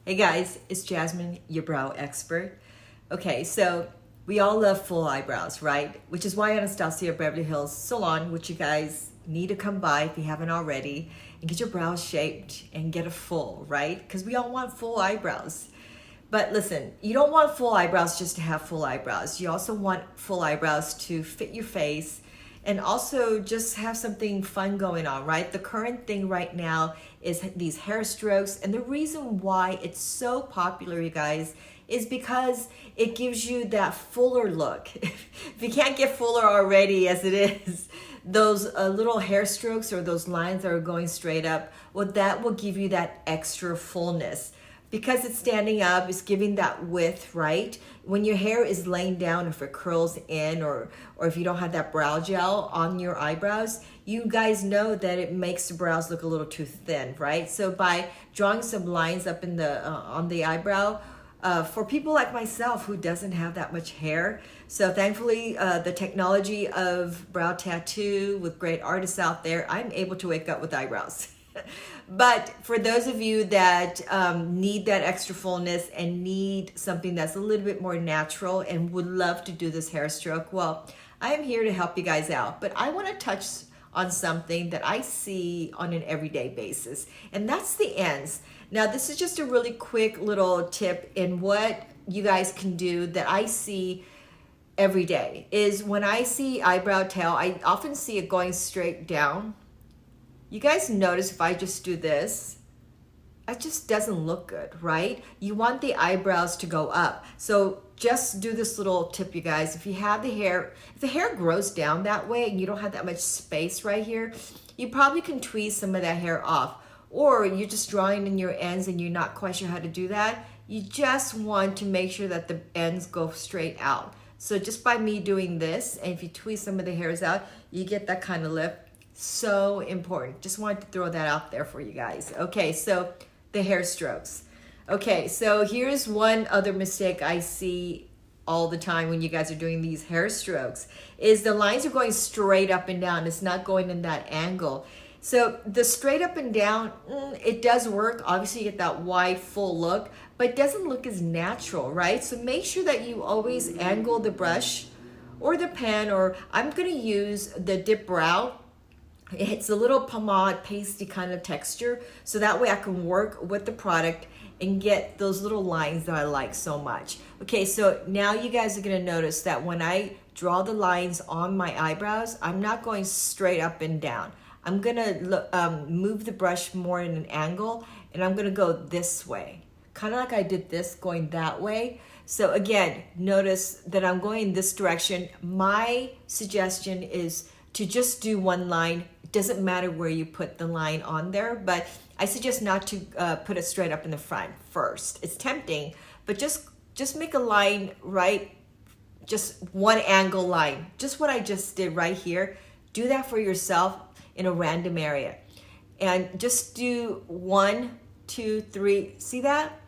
Hey guys, it's Jasmine, your brow expert. Okay, so we all love full eyebrows, right? Which is why Anastasia Beverly Hills Salon, which you guys need to come by if you haven't already, and get your brows shaped and get a full, right? Because we all want full eyebrows. But listen, you don't want full eyebrows just to have full eyebrows. You also want full eyebrows to fit your face and also just have something fun going on, right? The current thing right now is these hair strokes. And the reason why it's so popular, you guys, is because it gives you that fuller look. If you can't get fuller already as it is, those little hair strokes or those lines that are going straight up, well, that will give you that extra fullness. Because it's standing up, it's giving that width, right? When your hair is laying down, if it curls in or if you don't have that brow gel on your eyebrows, you guys know that it makes the brows look a little too thin, right? So by drawing some lines up in the on the eyebrow, for people like myself who doesn't have that much hair, so thankfully the technology of brow tattoo with great artists out there, I'm able to wake up with eyebrows. But for those of you that need that extra fullness and need something that's a little bit more natural and would love to do this hair stroke, well, I am here to help you guys out. But I want to touch on something that I see on an everyday basis, and that's the ends. Now, this is just a really quick little tip in what you guys can do that I see every day is when I see eyebrow tail, I often see it going straight down. You guys notice if I just do this, it just doesn't look good, right? You want the eyebrows to go up. So just do this little tip, you guys. If you have the hair, if the hair grows down that way and you don't have that much space right here, you probably can tweeze some of that hair off. Or you're just drawing in your ends and you're not quite sure how to do that. You just want to make sure that the ends go straight out. So just by me doing this, and if you tweeze some of the hairs out, you get that kind of lift. So important. Just wanted to throw that out there for you guys. Okay, so the hair strokes. Okay, so here's one other mistake I see all the time when you guys are doing these hair strokes is the lines are going straight up and down. It's not going in that angle. So the straight up and down, it does work. Obviously you get that wide full look, but it doesn't look as natural, right? So make sure that you always angle the brush or the pen, or I'm gonna use the Dip Brow. It's a little pomade pasty kind of texture, so that way I can work with the product and get those little lines that I like so much. Okay, so now you guys are gonna notice that when I draw the lines on my eyebrows, I'm not going straight up and down. I'm gonna move the brush more in an angle, and I'm gonna go this way, kind of like I did this going that way. So again, notice that I'm going this direction. My suggestion is to just do one line. It doesn't matter where you put the line on there, but I suggest not to put it straight up in the front first. It's tempting, but just make a line, right? Just one angle line, just what I just did right here. Do that for yourself in a random area. And just do 1, 2, 3, see that?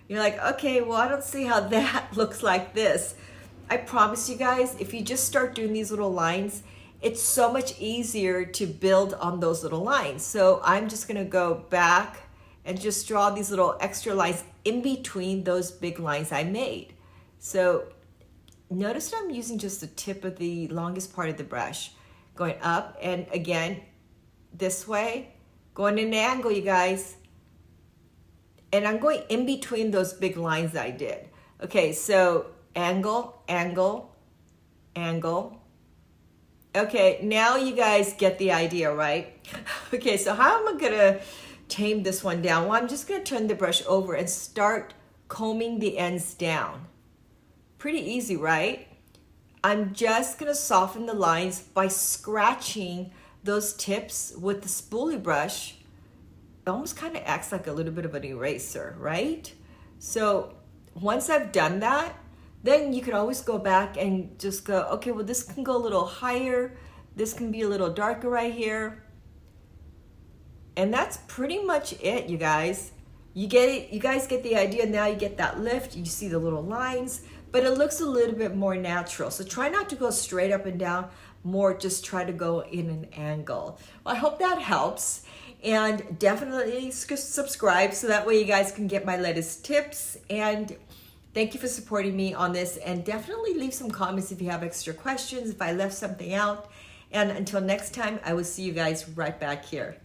You're like, okay, well, I don't see how that looks like this. I promise you guys, if you just start doing these little lines, it's so much easier to build on those little lines. So I'm just gonna go back and just draw these little extra lines in between those big lines I made. So notice that I'm using just the tip of the longest part of the brush, going up and again, this way, going in an angle, you guys. And I'm going in between those big lines I did. Okay, so angle, angle, angle. Okay, now you guys get the idea, right? Okay, so how am I gonna tame this one down? Well, I'm just gonna turn the brush over and start combing the ends down. Pretty easy, right? I'm just gonna soften the lines by scratching those tips with the spoolie brush. It almost kind of acts like a little bit of an eraser, right? So once I've done that, then you could always go back and just go, okay, well, this can go a little higher. This can be a little darker right here. And that's pretty much it, you guys. You get it, you guys get the idea. Now you get that lift, you see the little lines, but it looks a little bit more natural. So try not to go straight up and down, more just try to go in an angle. Well, I hope that helps. And definitely subscribe so that way you guys can get my latest tips. And thank you for supporting me on this. And definitely leave some comments if you have extra questions, if I left something out. And until next time, I will see you guys right back here.